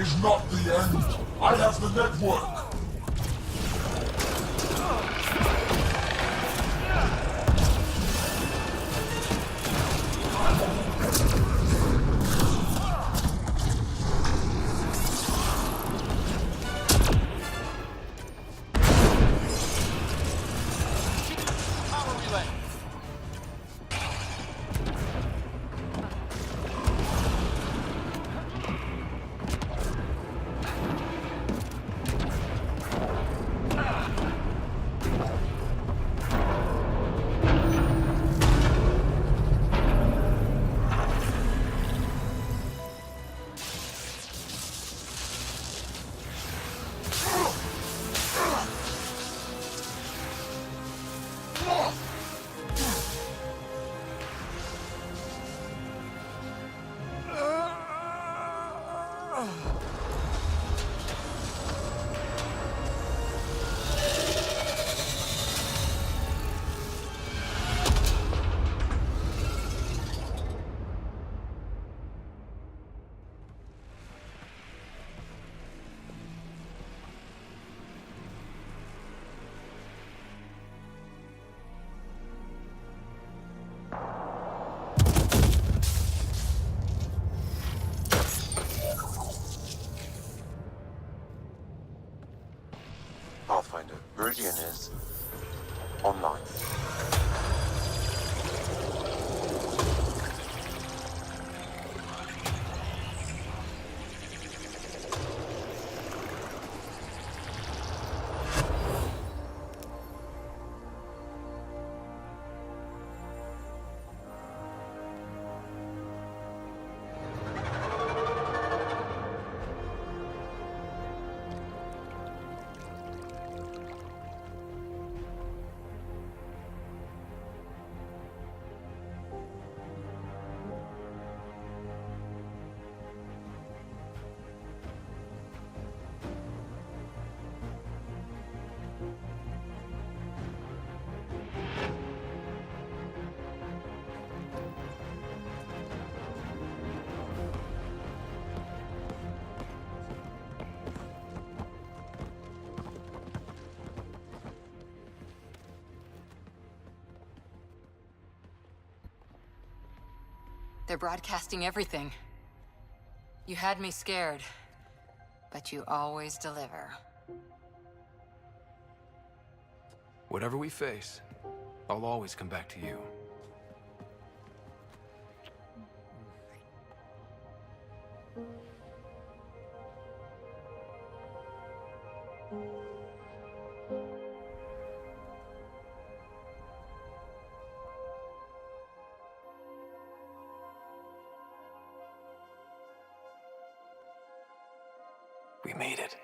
is not the end. I have the network. Pathfinder, Meridian is online. They're broadcasting everything. You had me scared, but you always deliver. Whatever we face, I'll always come back to you. We made it.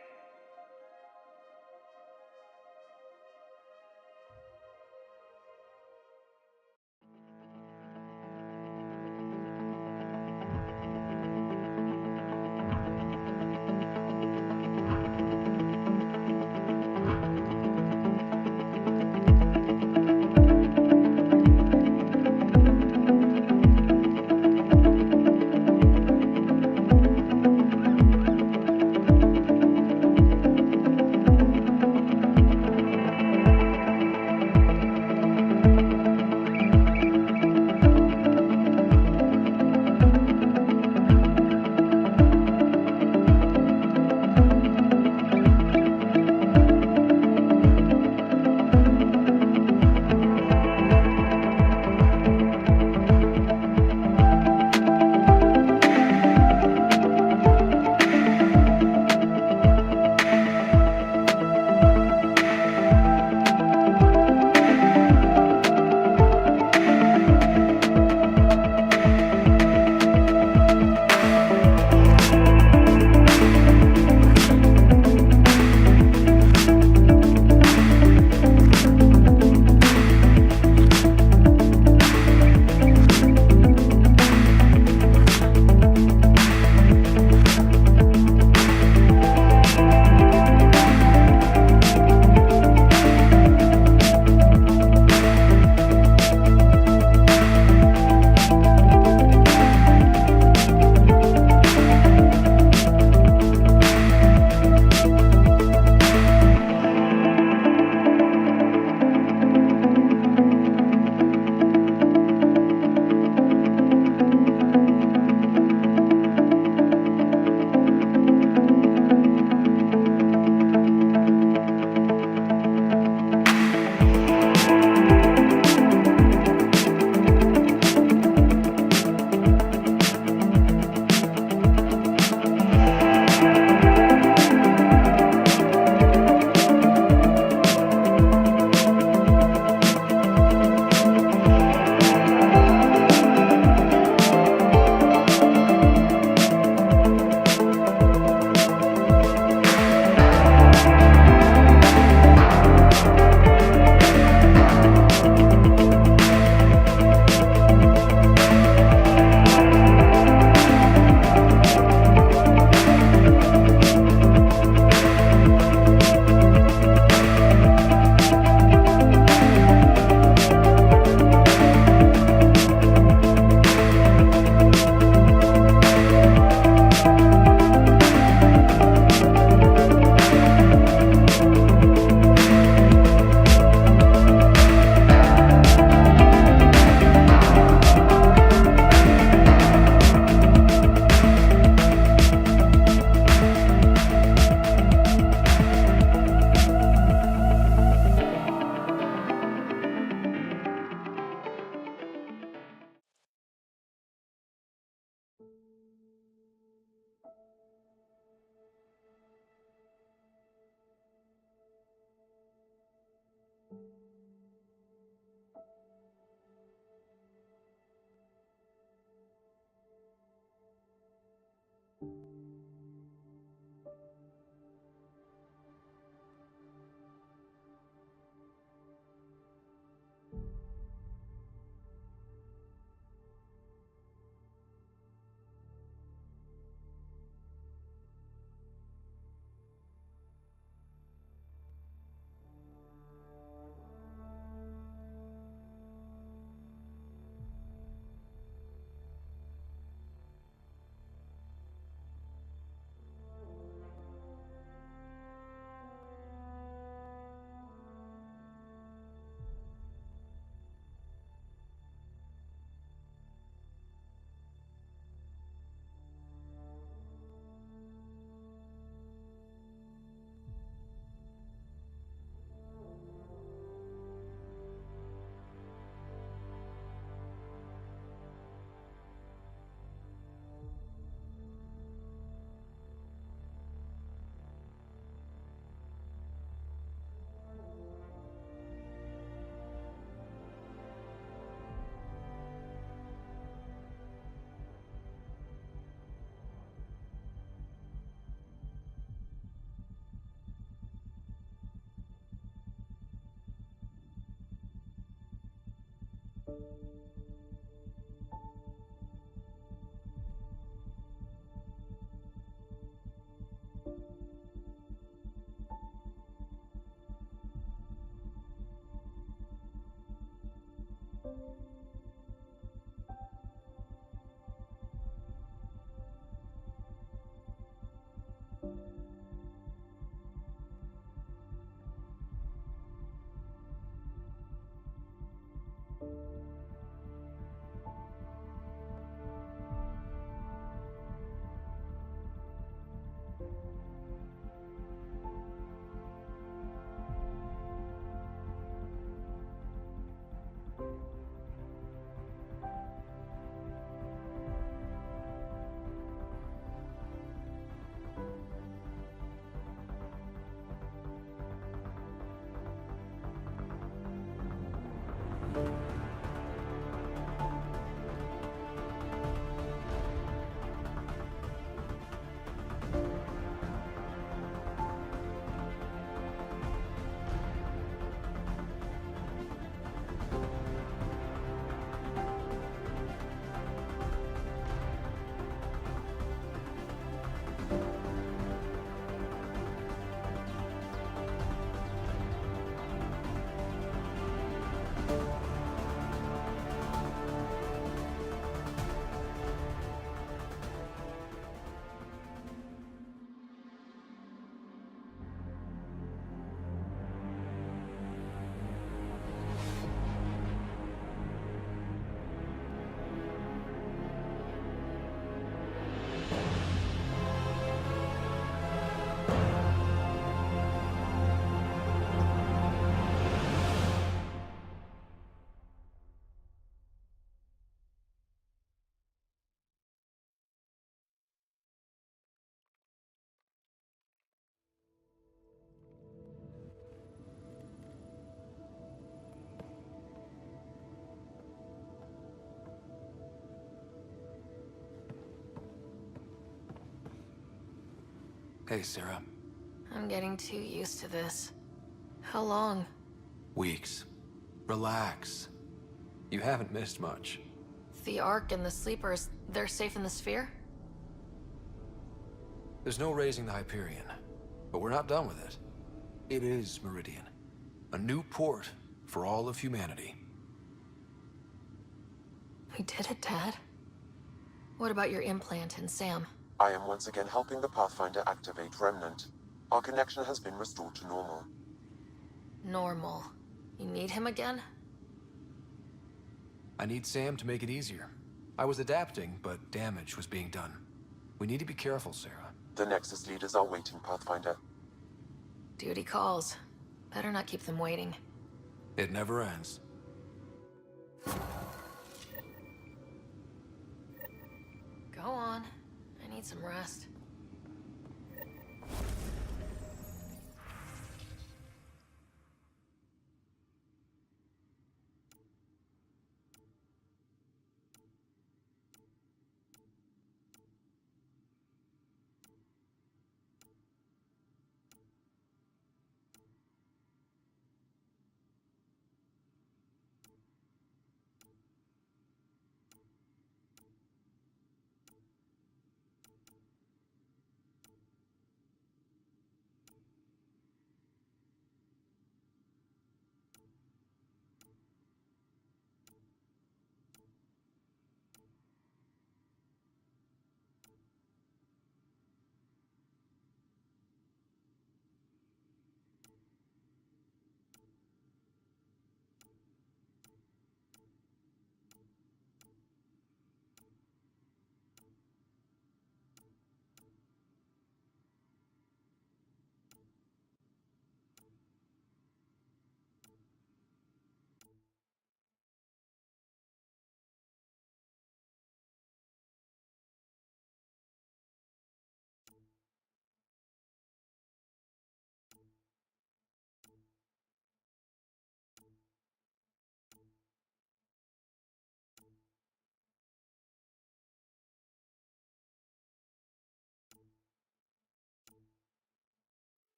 Hey, Sarah. I'm getting too used to this. How long? Weeks. Relax. You haven't missed much. The Ark and the Sleepers, they're safe in the sphere? There's no raising the Hyperion, but we're not done with it. It is Meridian. A new port for all of humanity. We did it, Dad. What about your implant and Sam? I am once again helping the Pathfinder activate Remnant. Our connection has been restored to normal. Normal. You need him again? I need Sam to make it easier. I was adapting, but damage was being done. We need to be careful, Sarah. The Nexus leaders are waiting, Pathfinder. Duty calls. Better not keep them waiting. It never ends. Go on. I need some rest.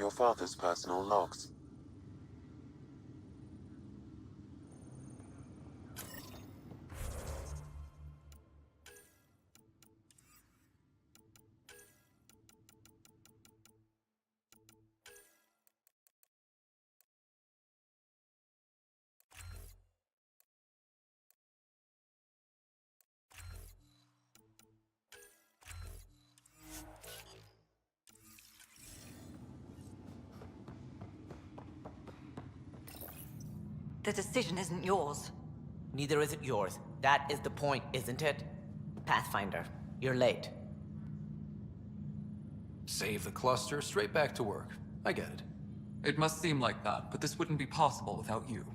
Your father's personal logs. The decision isn't yours. Neither is it yours. That is the point, isn't it? Pathfinder, you're late. Save the cluster, straight back to work. I get it. It must seem like that, but this wouldn't be possible without you.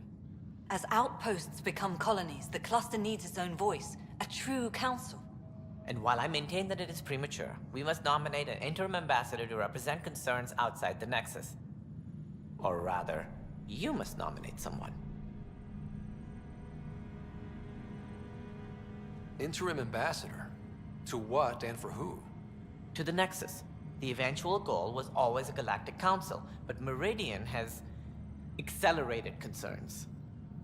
As outposts become colonies, the cluster needs its own voice, a true council. And while I maintain that it is premature, we must nominate an interim ambassador to represent concerns outside the Nexus. Or rather, you must nominate someone. Interim ambassador? To what and for who? To the Nexus. The eventual goal was always a galactic council, but Meridian has accelerated concerns.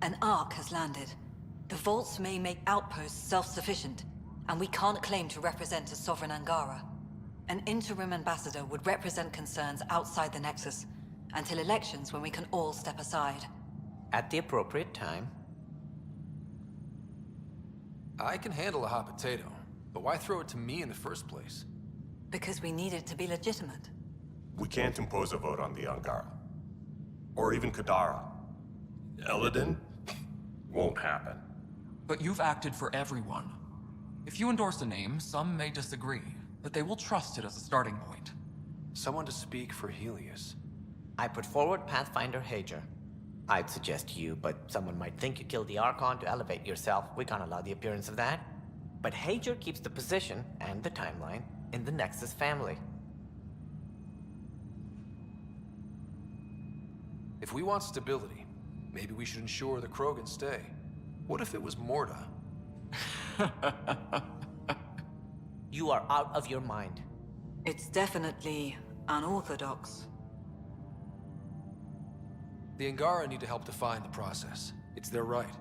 An ark has landed. The vaults may make outposts self-sufficient, and we can't claim to represent a sovereign Angara. An interim ambassador would represent concerns outside the Nexus, until elections when we can all step aside. At the appropriate time. I can handle a hot potato, but why throw it to me in the first place? Because we need it to be legitimate. We can't impose a vote on the Angara. Or even Kadara. Eladin? Won't happen. But you've acted for everyone. If you endorse a name, some may disagree, but they will trust it as a starting point. Someone to speak for Helios. I put forward Pathfinder Hager. I'd suggest you, but someone might think you killed the Archon to elevate yourself. We can't allow the appearance of that. But Hager keeps the position, and the timeline, in the Nexus family. If we want stability, maybe we should ensure the Krogan stay. What if it was Morda? You are out of your mind. It's definitely unorthodox. The Angara need to help define the process. It's their right.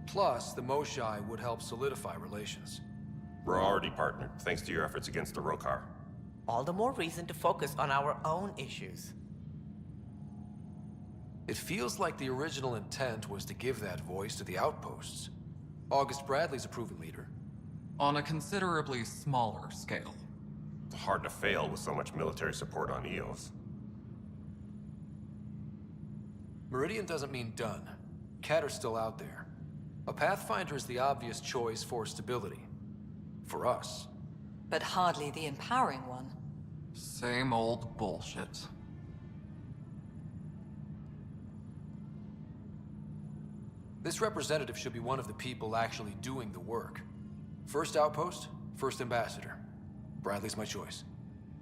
Plus, the Moshai would help solidify relations. We're already partnered, thanks to your efforts against the Rokar. All the more reason to focus on our own issues. It feels like the original intent was to give that voice to the outposts. August Bradley's a proven leader. On a considerably smaller scale. It's hard to fail with so much military support on Eos. Meridian doesn't mean done. Catter's still out there. A Pathfinder is the obvious choice for stability. For us. But hardly the empowering one. Same old bullshit. This representative should be one of the people actually doing the work. First outpost, first ambassador. Bradley's my choice.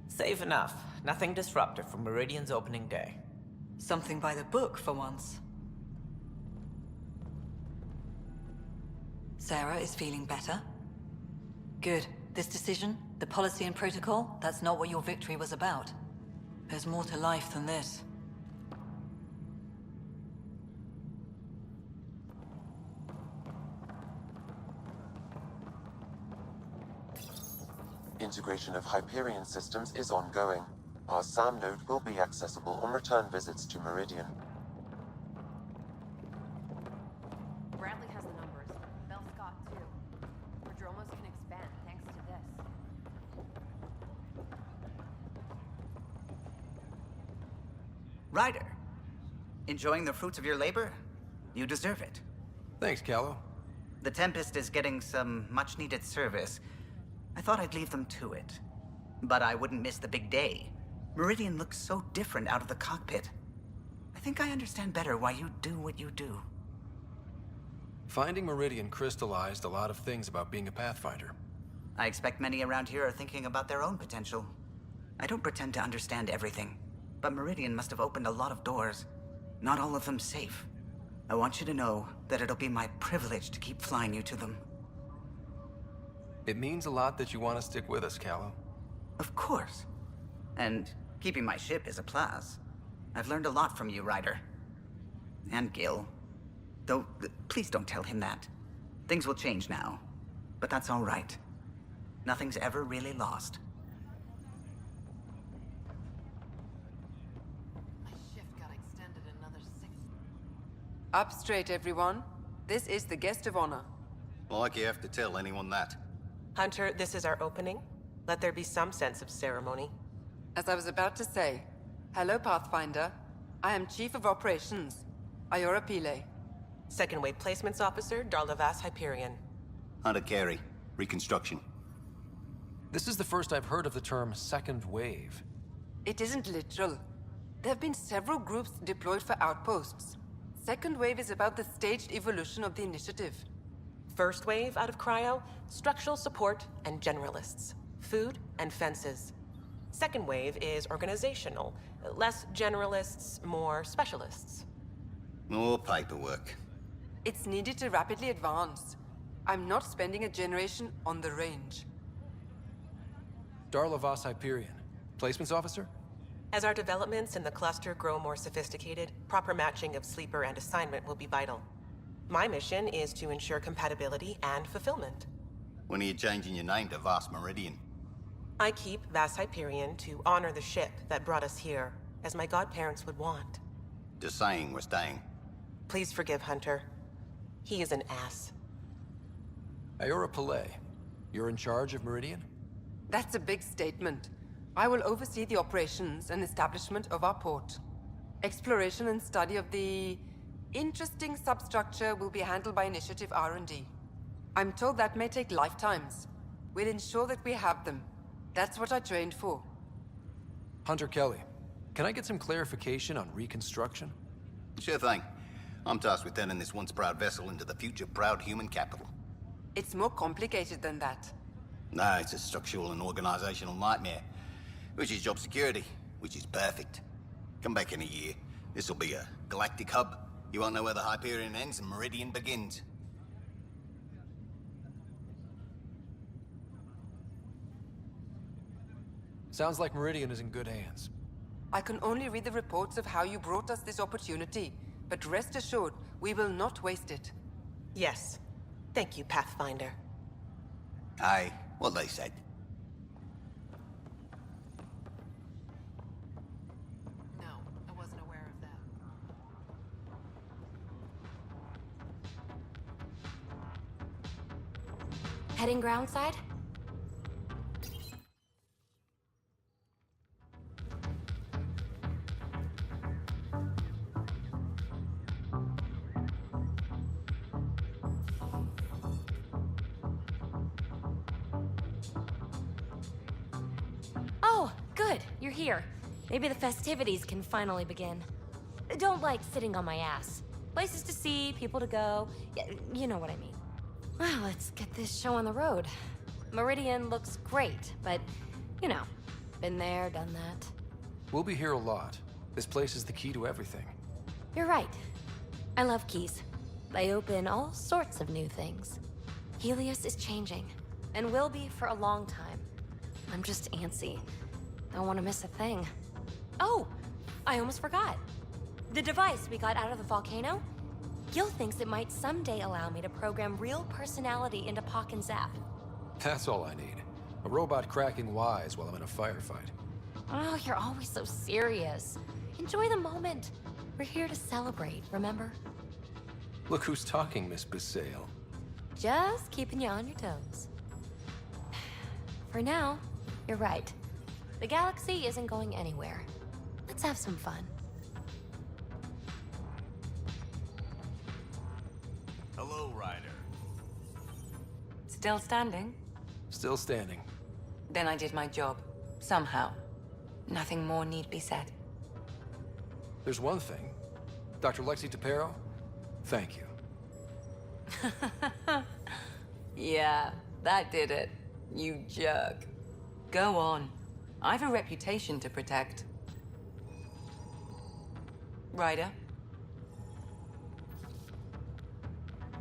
Safe enough. Nothing disruptive from Meridian's opening day. Something by the book, for once. Sarah is feeling better? Good. This decision, the policy and protocol, that's not what your victory was about. There's more to life than this. Integration of Hyperion systems is ongoing. Our SAM node will be accessible on return visits to Meridian. Bradley has the numbers. Bell Scott, too. Prodromos can expand thanks to this. Ryder, enjoying the fruits of your labor? You deserve it. Thanks, Callow. The Tempest is getting some much-needed service. I thought I'd leave them to it. But I wouldn't miss the big day. Meridian looks so different out of the cockpit. I think I understand better why you do what you do. Finding Meridian crystallized a lot of things about being a Pathfinder. I expect many around here are thinking about their own potential. I don't pretend to understand everything, but Meridian must have opened a lot of doors. Not all of them safe. I want you to know that it'll be my privilege to keep flying you to them. It means a lot that you want to stick with us, Callow. Of course. And keeping my ship is a plus. I've learned a lot from you, Ryder. And Gil. Though, please don't tell him that. Things will change now. But that's all right. Nothing's ever really lost. My shift got extended another 6. Up straight, everyone. This is the guest of honor. Like you have to tell anyone that. Hunter, this is our opening. Let there be some sense of ceremony. As I was about to say, hello, Pathfinder. I am Chief of Operations, Iora Pile. Second Wave Placements Officer, Darlavas Hyperion. Hunter Carey, Reconstruction. This is the first I've heard of the term second wave. It isn't literal. There have been several groups deployed for outposts. Second Wave is about the staged evolution of the initiative. First Wave out of cryo, structural support and generalists. Food and fences. Second Wave is organizational. Less generalists, more specialists. More paperwork. It's needed to rapidly advance. I'm not spending a generation on the range. Darlavas Hyperion, Placements Officer? As our developments in the cluster grow more sophisticated, proper matching of sleeper and assignment will be vital. My mission is to ensure compatibility and fulfillment. When are you changing your name to Vast Meridian? I keep Vas Hyperion to honor the ship that brought us here, as my godparents would want. Just saying we're staying. Please forgive Hunter. He is an ass. Iora Pile, you're in charge of Meridian? That's a big statement. I will oversee the operations and establishment of our port. Exploration and study of the interesting substructure will be handled by Initiative R&D. I'm told that may take lifetimes. We'll ensure that we have them. That's what I trained for. Hunter Kelly, can I get some clarification on reconstruction? Sure thing. I'm tasked with turning this once proud vessel into the future proud human capital. It's more complicated than that. No, it's a structural and organizational nightmare. Which is job security, which is perfect. Come back in a year. This'll be a galactic hub. You won't know where the Hyperion ends and Meridian begins. Sounds like Meridian is in good hands. I can only read the reports of how you brought us this opportunity, but rest assured, we will not waste it. Yes. Thank you, Pathfinder. Aye, what they said. No, I wasn't aware of that. Heading groundside? Oh, good. You're here. Maybe the festivities can finally begin. Don't like sitting on my ass. Places to see, people to go. You know what I mean. Well, let's get this show on the road. Meridian looks great, but, you know, been there, done that. We'll be here a lot. This place is the key to everything. You're right. I love keys. They open all sorts of new things. Helios is changing, and will be for a long time. I'm just antsy. Don't want to miss a thing. Oh, I almost forgot. The device we got out of the volcano? Gil thinks it might someday allow me to program real personality into Pock and Zap. That's all I need. A robot cracking wise while I'm in a firefight. Oh, you're always so serious. Enjoy the moment. We're here to celebrate, remember? Look who's talking, Miss Basale. Just keeping you on your toes. For now, you're right. The galaxy isn't going anywhere. Let's have some fun. Hello, Ryder. Still standing? Still standing. Then I did my job. Somehow. Nothing more need be said. There's one thing. Dr. Lexi Tapero, thank you. Yeah, that did it. You jerk. Go on. I've a reputation to protect. Ryder?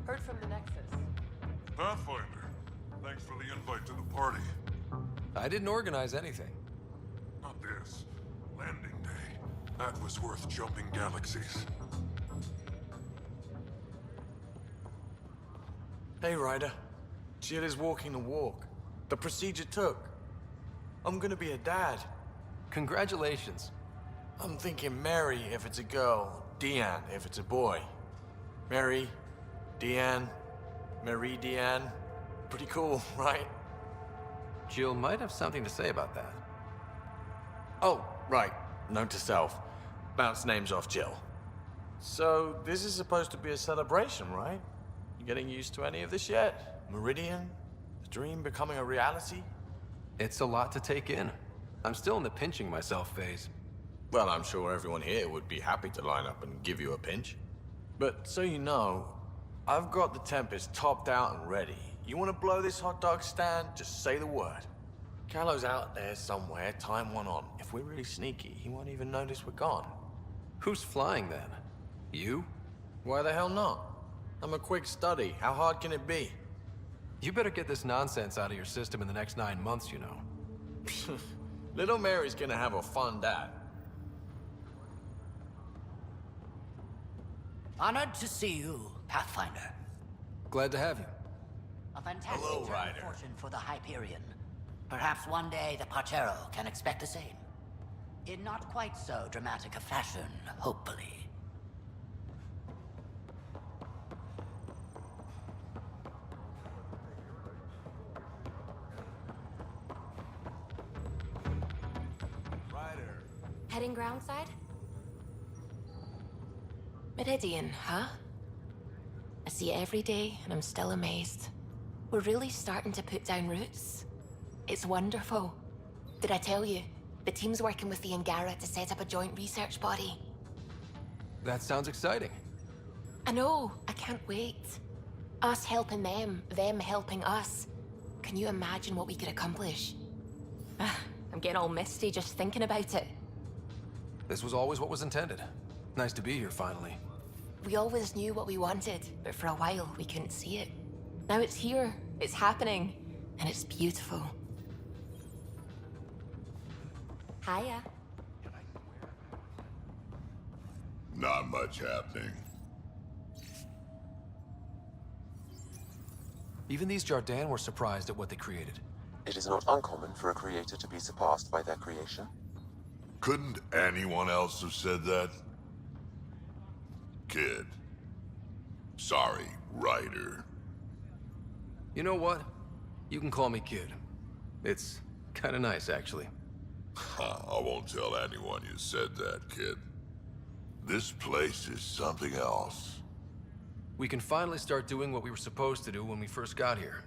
Heard from the Nexus. Pathfinder, thanks for the invite to the party. I didn't organize anything. Not this. Landing day. That was worth jumping galaxies. Hey, Ryder. Jill is walking the walk. The procedure took. I'm gonna be a dad. Congratulations. I'm thinking Mary if it's a girl, Deanne if it's a boy. Mary, Deanne, Marie Deanne. Pretty cool, right? Jill might have something to say about that. Oh, right. Note to self. Bounce names off Jill. So, this is supposed to be a celebration, right? You getting used to any of this yet? Meridian? The dream becoming a reality? It's a lot to take in. I'm still in the pinching myself phase. Well, I'm sure everyone here would be happy to line up and give you a pinch. But so you know, I've got the Tempest topped out and ready. You want to blow this hot dog stand? Just say the word. Callow's out there somewhere, time one on. If we're really sneaky, he won't even notice we're gone. Who's flying then? You? Why the hell not? I'm a quick study. How hard can it be? You better get this nonsense out of your system in the next 9 months, you know. Little Mary's gonna have a fun dad. Honored to see you, Pathfinder. Glad to have you. A fantastic Hello, turn Ryder. of fortune for the Hyperion. Perhaps one day the Partero can expect the same. In not quite so dramatic a fashion, hopefully. Ryder. Heading groundside? Meridian, huh? I see it every day, and I'm still amazed. We're really starting to put down roots. It's wonderful. Did I tell you? The team's working with the Angara to set up a joint research body. That sounds exciting. I know, I can't wait. Us helping them helping us. Can you imagine what we could accomplish? I'm getting all misty just thinking about it. This was always what was intended. Nice to be here finally. We always knew what we wanted, but for a while we couldn't see it. Now it's here, it's happening, and it's beautiful. Hiya. Not much happening. Even these Jardin were surprised at what they created. It is not uncommon for a creator to be surpassed by their creation. Couldn't anyone else have said that? Kid. Sorry, Ryder. You know what? You can call me Kid. It's kind of nice, actually. I won't tell anyone you said that, kid. This place is something else. We can finally start doing what we were supposed to do when we first got here.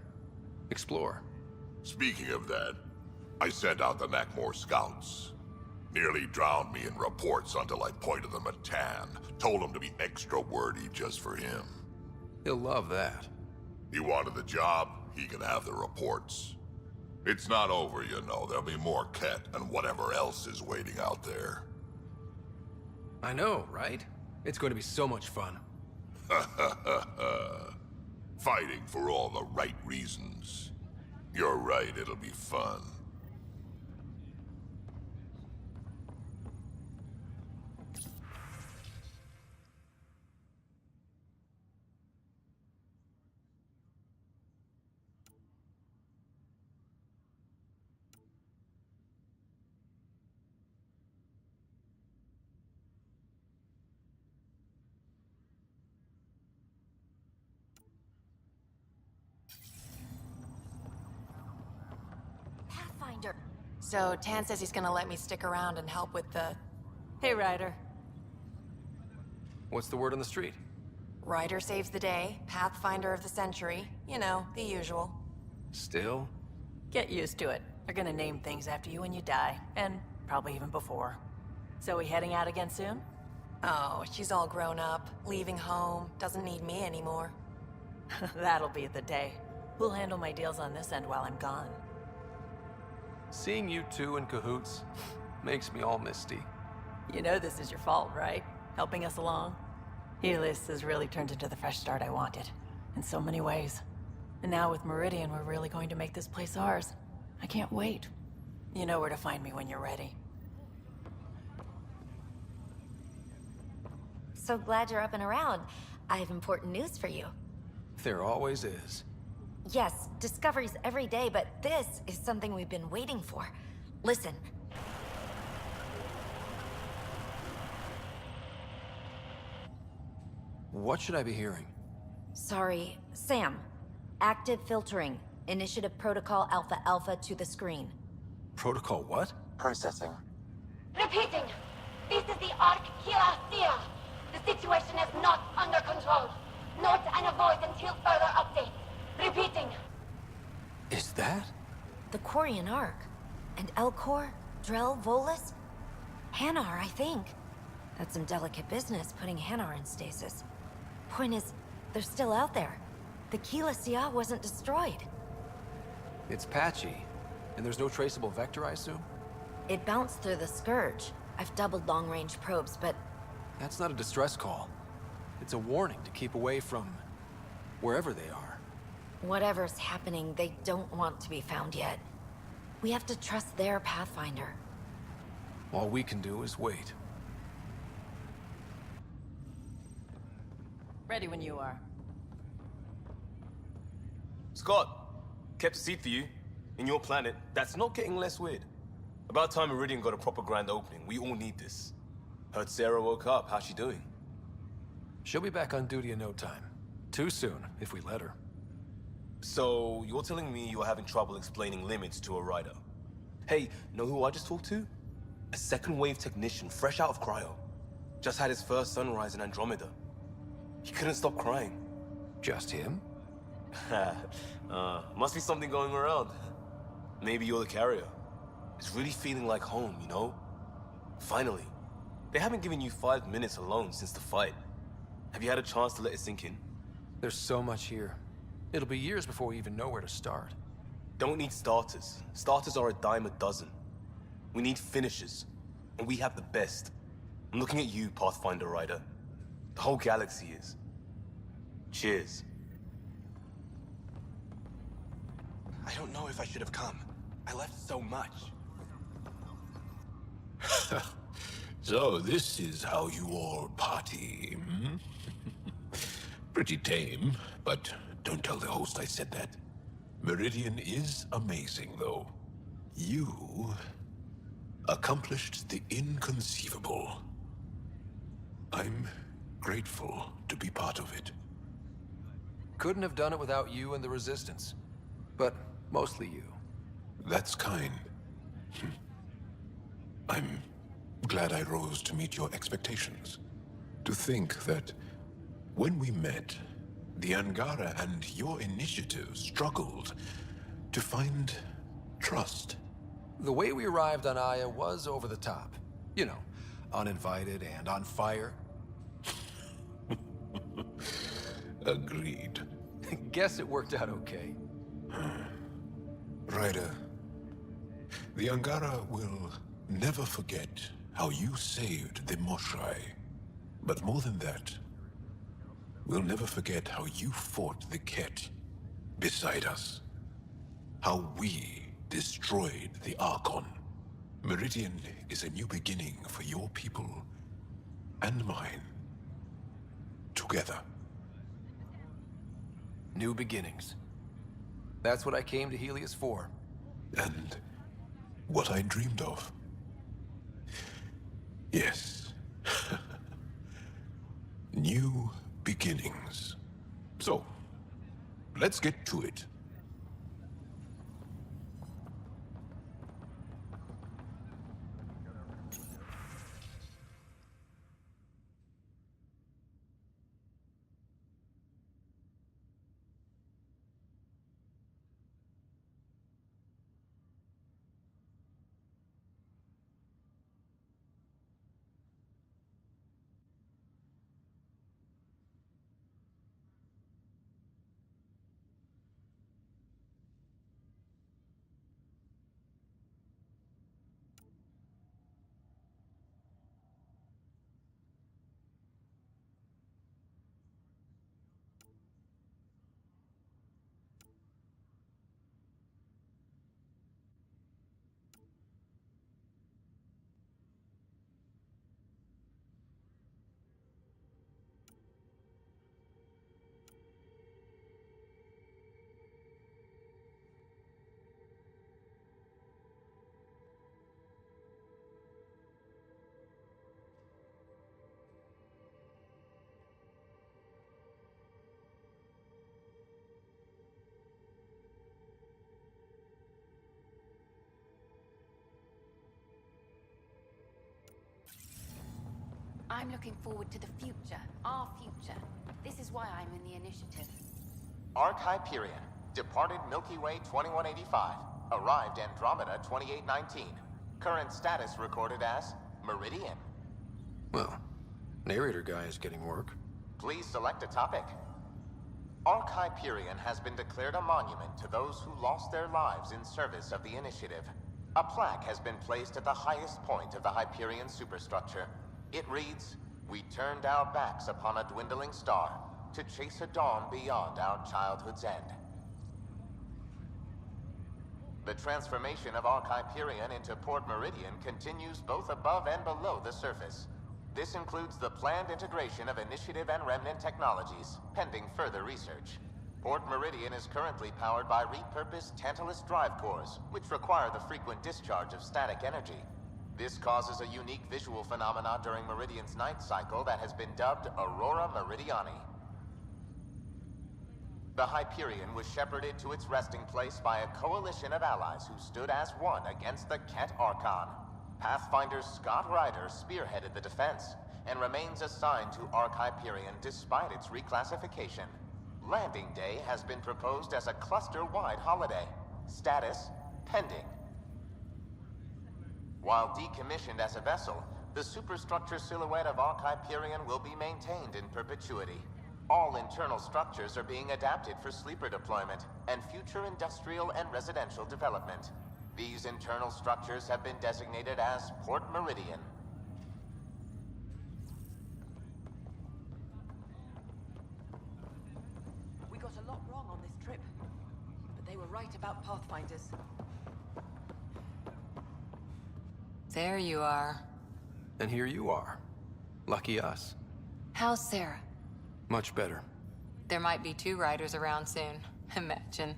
Explore. Speaking of that, I sent out the Nakmor scouts. Nearly drowned me in reports until I pointed them at Tan. Told him to be extra wordy just for him. He'll love that. He wanted the job, he can have the reports. It's not over, you know. There'll be more Ket and whatever else is waiting out there. I know, right? It's going to be so much fun. Fighting for all the right reasons. You're right, it'll be fun. Pathfinder. So, Tan says he's gonna let me stick around and help with the... Hey, Ryder. What's the word on the street? Ryder saves the day, Pathfinder of the century. You know, the usual. Still? Get used to it. They're gonna name things after you when you die, and probably even before. So we heading out again soon? Oh, she's all grown up, leaving home, doesn't need me anymore. That'll be the day. We'll handle my deals on this end while I'm gone. Seeing you two in cahoots makes me all misty. You know this is your fault, right? Helping us along? Helios has really turned into the fresh start I wanted, in so many ways. And now with Meridian, we're really going to make this place ours. I can't wait. You know where to find me when you're ready. So glad you're up and around. I have important news for you. There always is. Yes, discoveries every day, but this is something we've been waiting for. Listen. What should I be hearing? Sorry, Sam. Active filtering. Initiative Protocol Alpha Alpha to the screen. Protocol what? Processing. Repeating. This is the Ark Kira Thea. The situation is not under control. Note and avoid until further update. Repeating. Is that? The Quarian Ark. And Elcor, Drell, Volus? Hanar, I think. That's some delicate business, putting Hanar in stasis. Point is, they're still out there. The Keela Sia wasn't destroyed. It's patchy. And there's no traceable vector, I assume? It bounced through the Scourge. I've doubled long-range probes, but... That's not a distress call. It's a warning to keep away from... wherever they are. whatever's happening, they don't want to be found yet. We have to trust their Pathfinder. All we can do is wait. Ready when you are. Scott, kept a seat for you. In your planet, that's not getting less weird. About time Meridian got a proper grand opening. We all need this. Heard Sarah woke up. How's she doing? She'll be back on duty in no time. Too soon, if we let her. So, you're telling me you're having trouble explaining limits to a rider? Hey, know who I just talked to? A second wave technician, fresh out of cryo. Just had his first sunrise in Andromeda. He couldn't stop crying. Just him? Must be something going around. Maybe you're the carrier. It's really feeling like home, you know? Finally. They haven't given you 5 minutes alone since the fight. Have you had a chance to let it sink in? There's so much here. It'll be years before we even know where to start. Don't need starters. Starters are a dime a dozen. We need finishers. And we have the best. I'm looking at you, Pathfinder Rider. The whole galaxy is. Cheers. I don't know if I should have come. I left so much. So this is how you all party, hmm? Pretty tame, but don't tell the host I said that. Meridian is amazing, though. You accomplished the inconceivable. I'm grateful to be part of it. Couldn't have done it without you and the Resistance. But mostly you. That's kind. I'm glad I rose to meet your expectations. To think that when we met, the Angara and your initiative struggled to find trust. The way we arrived on Aya was over the top. You know, uninvited and on fire. Agreed. Guess it worked out okay. Ryder, the Angara will never forget how you saved the Moshai. But more than that, we'll never forget how you fought the Ket beside us. How we destroyed the Archon. Meridian is a new beginning for your people and mine. Together. New beginnings. That's what I came to Helios for. And what I dreamed of. Yes. New beginnings. So, let's get to it. I'm looking forward to the future, our future. This is why I'm in the initiative. Arc Hyperion, departed Milky Way 2185, arrived Andromeda 2819. Current status recorded as Meridian. Well, narrator guy is getting work. Please select a topic. Arc Hyperion has been declared a monument to those who lost their lives in service of the Initiative. A plaque has been placed at the highest point of the Hyperion superstructure. It reads, "We turned our backs upon a dwindling star to chase a dawn beyond our childhood's end." The transformation of Arc Hyperion into Port Meridian continues both above and below the surface. This includes the planned integration of Initiative and Remnant technologies, pending further research. Port Meridian is currently powered by repurposed Tantalus drive cores, which require the frequent discharge of static energy. This causes a unique visual phenomena during Meridian's night cycle that has been dubbed Aurora Meridiani. The Hyperion was shepherded to its resting place by a coalition of allies who stood as one against the Ket Archon. Pathfinder Scott Ryder spearheaded the defense, and remains assigned to Arc Hyperion despite its reclassification. Landing Day has been proposed as a cluster-wide holiday. Status, pending. While decommissioned as a vessel, the superstructure silhouette of Arc Hyperion will be maintained in perpetuity. All internal structures are being adapted for sleeper deployment and future industrial and residential development. These internal structures have been designated as Port Meridian. We got a lot wrong on this trip, but they were right about Pathfinders. There you are. And here you are. Lucky us. How's Sarah? Much better. There might be 2 riders around soon. Imagine.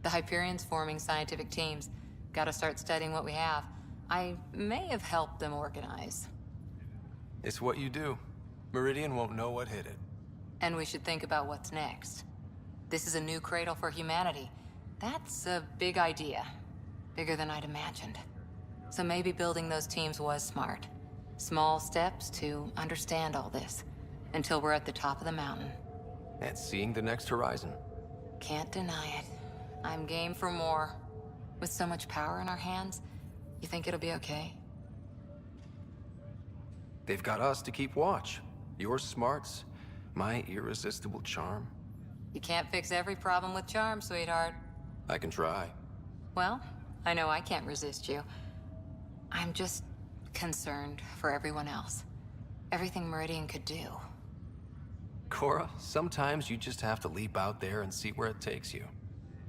The Hyperion's forming scientific teams. Gotta start studying what we have. I may have helped them organize. It's what you do. Meridian won't know what hit it. And we should think about what's next. This is a new cradle for humanity. That's a big idea. Bigger than I'd imagined. So maybe building those teams was smart. Small steps to understand all this. Until we're at the top of the mountain. And seeing the next horizon. Can't deny it. I'm game for more. With so much power in our hands, you think it'll be okay? They've got us to keep watch. Your smarts, my irresistible charm. You can't fix every problem with charm, sweetheart. I can try. Well, I know I can't resist you. I'm just concerned for everyone else. Everything Meridian could do. Cora, sometimes you just have to leap out there and see where it takes you.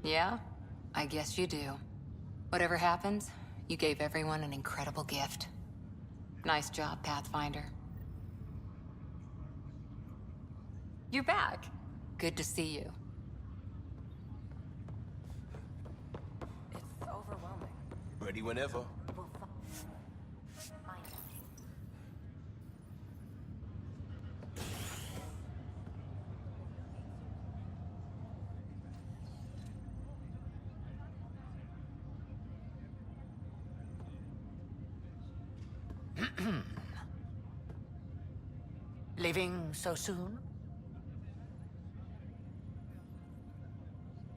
Yeah? I guess you do. Whatever happens, you gave everyone an incredible gift. Nice job, Pathfinder. You're back. Good to see you. It's overwhelming. Ready whenever. Leaving so soon?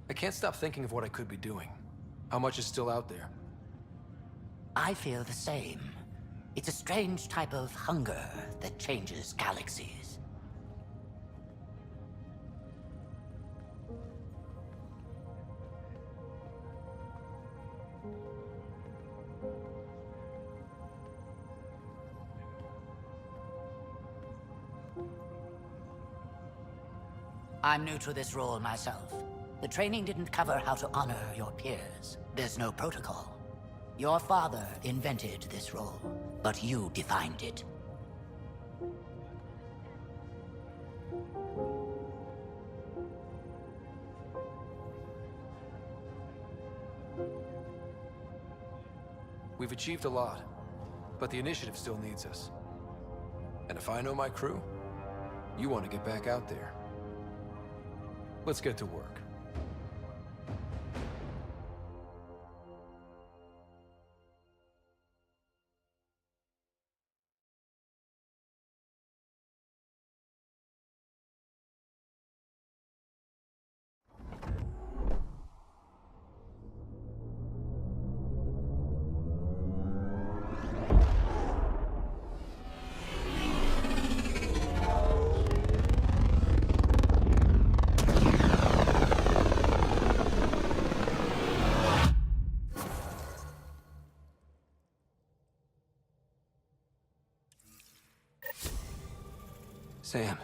I can't stop thinking of what I could be doing. How much is still out there? I feel the same. It's a strange type of hunger that changes galaxies. I'm new to this role myself. The training didn't cover how to honor your peers. There's no protocol. Your father invented this role, but you defined it. We've achieved a lot, but the initiative still needs us. And if I know my crew, you want to get back out there. Let's get to work. Sam,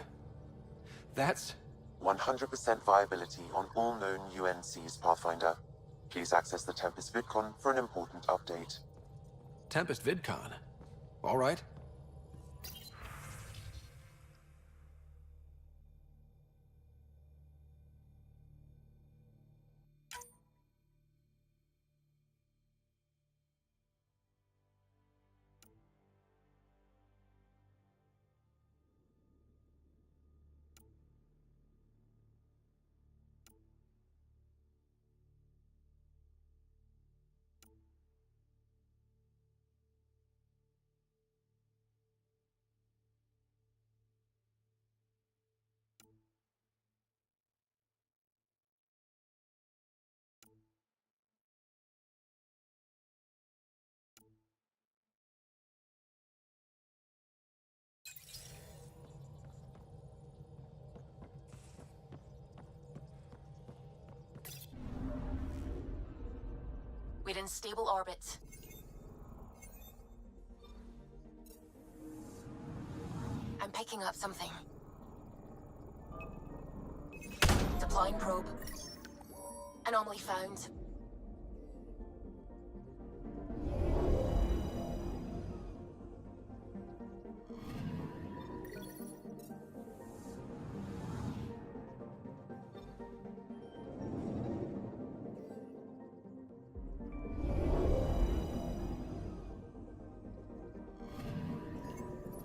that's... 100% viability on all known UNCs, Pathfinder. Please access the Tempest VidCon for an important update. Tempest VidCon? All right. We're in stable orbit. I'm picking up something. Deploying probe. Anomaly found.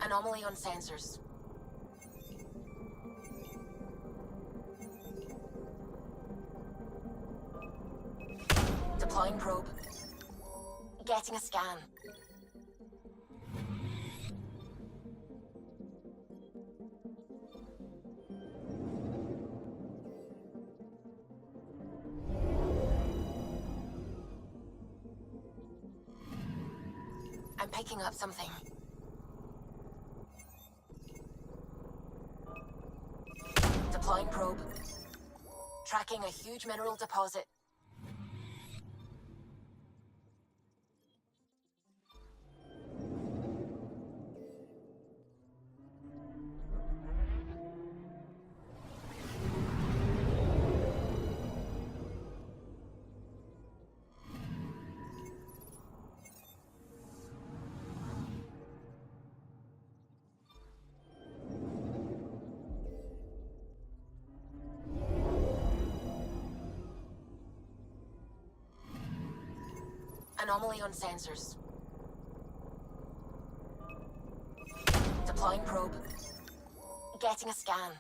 Anomaly on sensors. Deploying probe. Getting a scan. I'm picking up something. Deploying probe. Tracking a huge mineral deposit. Anomaly on sensors. Deploying probe. Getting a scan.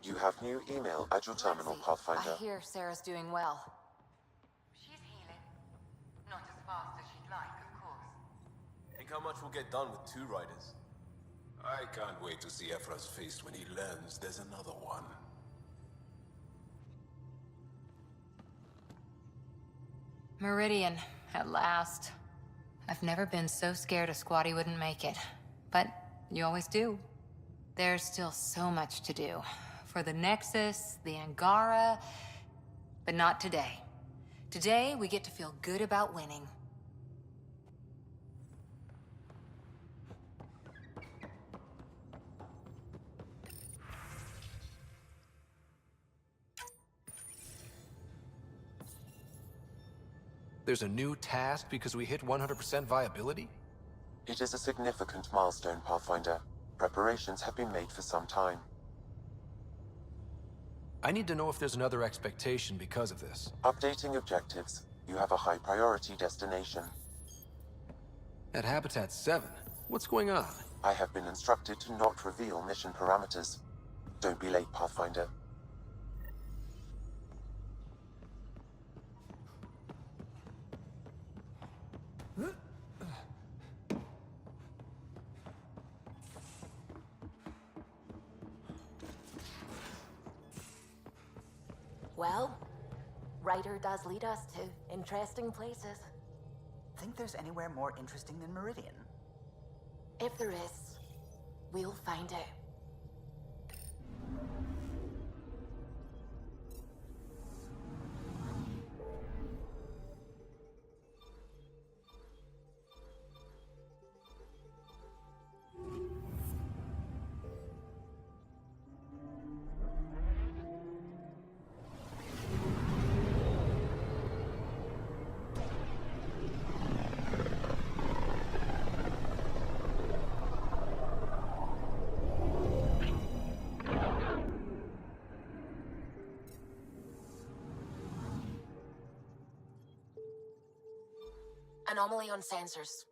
You have new email at your terminal, Pathfinder. I hear Sarah's doing well. She's healing. Not as fast as she'd like, of course. Think how much we'll get done with 2 riders. I can't wait to see Ephra's face when he learns there's another one. Meridian, at last. I've never been so scared a squatty wouldn't make it. But you always do. There's still so much to do. For the Nexus, the Angara, but not today. Today, we get to feel good about winning. There's a new task because we hit 100% viability? It is a significant milestone, Pathfinder. Preparations have been made for some time. I need to know if there's another expectation because of this. Updating objectives. You have a high priority destination. At Habitat 7, what's going on? I have been instructed to not reveal mission parameters. Don't be late, Pathfinder. Well, Ryder does lead us to interesting places. think there's anywhere more interesting than Meridian. If there is, we'll find it. Anomaly on sensors.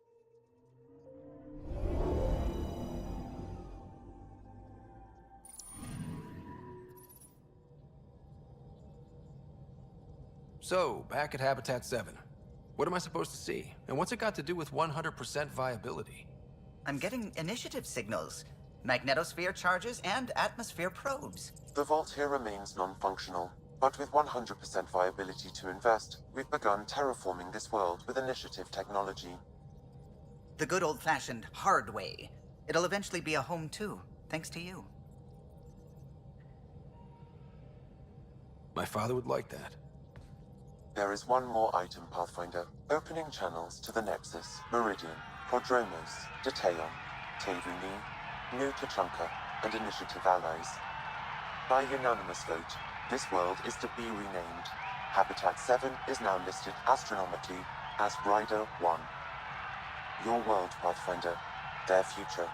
So, back at Habitat 7. What am I supposed to see? And what's it got to do with 100% viability? I'm getting initiative signals, magnetosphere charges, and atmosphere probes. The vault here remains non-functional, but with 100% viability to invest, we've begun terraforming this world with initiative technology. The good old-fashioned hard way. It'll eventually be a home too, thanks to you. My father would like that. There is one more item, Pathfinder. Opening channels to the Nexus, Meridian, Prodromos, Detaeon, Tevuni, New Tachanka, and Initiative allies. By unanimous vote, this world is to be renamed. Habitat 7 is now listed astronomically as Rider 1. Your world, Pathfinder. Their future.